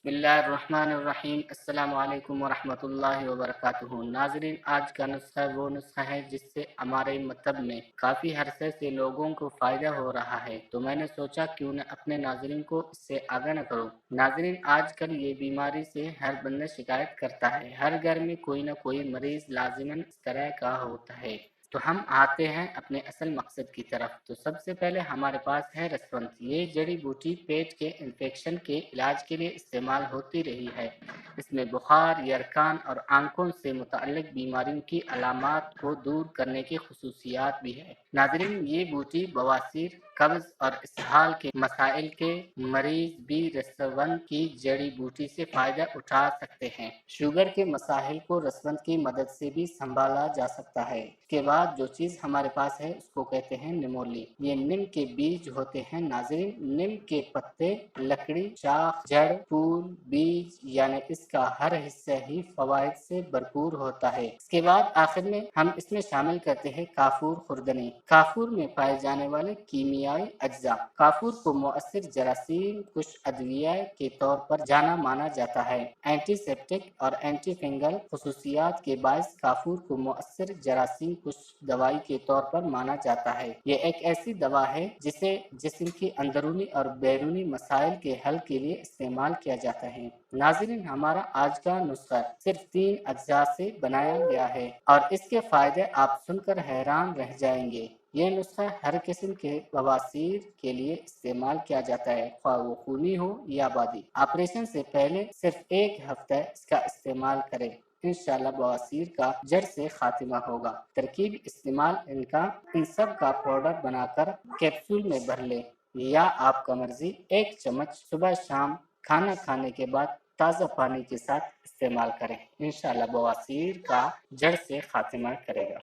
बिस्मिल्लाहिर्रहमानिर्रहीम। अस्सलाम वालेकुम वरहमतुल्लाहि वबरकातुहू। नाज़रीन, आज का नुस्खा वो नुस्खा है जिससे हमारे मतलब में काफ़ी अरसे से लोगों को फ़ायदा हो रहा है, तो मैंने सोचा क्यों न अपने नाज़रीन को इससे आगाह न करूँ। नाज़रीन, आजकल ये बीमारी से हर बंदा शिकायत करता है। हर घर में कोई न कोई मरीज़ लाज़िमन इस तरह का होता है। तो हम आते हैं अपने असल मकसद की तरफ। तो सबसे पहले हमारे पास है रसवंत। ये जड़ी बूटी पेट के इन्फेक्शन के इलाज के लिए इस्तेमाल होती रही है। इसमें बुखार, यरकान और आंखों से मुताल्लिक बीमारियों की अलामात को दूर करने की खुसूसियात भी है। नाज़रीन, ये बूटी बवासीर, कब्ज और इसहाल के मसाइल के मरीज भी रसवंत की जड़ी बूटी से फायदा उठा सकते हैं। शुगर के मसाइल को रसवंत की मदद से भी संभाला जा सकता है। इसके बाद जो चीज हमारे पास है उसको कहते हैं निमोली। ये नीम के बीज होते हैं। नाज़रीन, नीम के पत्ते, लकड़ी, शाख, जड़, फूल, बीज यानी इसका हर हिस्सा ही फवाइद से भरपूर होता है। इसके बाद आखिर में हम इसमें शामिल करते हैं काफूर खुर्दनी। काफूर में पाए जाने वाले कीमियाई अज्जा। काफूर को मुअस्सिर जरासीम कुछ अद्विया के तौर पर जाना माना जाता है। एंटीसेप्टिक और एंटी फंगल खुसूसियात के बायस काफूर को मुअस्सिर जरासीम कुछ दवाई के तौर पर माना जाता है। ये एक ऐसी दवा है जिसे जिस्म की अंदरूनी और बैरूनी मसाइल के हल के लिए इस्तेमाल किया जाता है। नाज़रीन, हमारा आज का नुस्खा सिर्फ 3 अज्जा से बनाया गया है और इसके फायदे आप सुनकर हैरान रह जाएंगे। ये नुस्खा हर किस्म के बवासीर के लिए इस्तेमाल किया जाता है, ख्वाह वो खूनी हो या बादी। ऑपरेशन से पहले सिर्फ 1 हफ्ता इसका इस्तेमाल करें। इंशाल्लाह बवासीर का जड़ से खात्मा होगा। तरकीब इस्तेमाल इनका इन सब का पाउडर बनाकर कैप्सूल में भर ले या आपका मर्जी 1 चम्मच सुबह शाम खाना खाने के बाद ताज़ा पानी के साथ इस्तेमाल करें। इंशाल्लाह बवासीर का जड़ से खात्मा करेगा।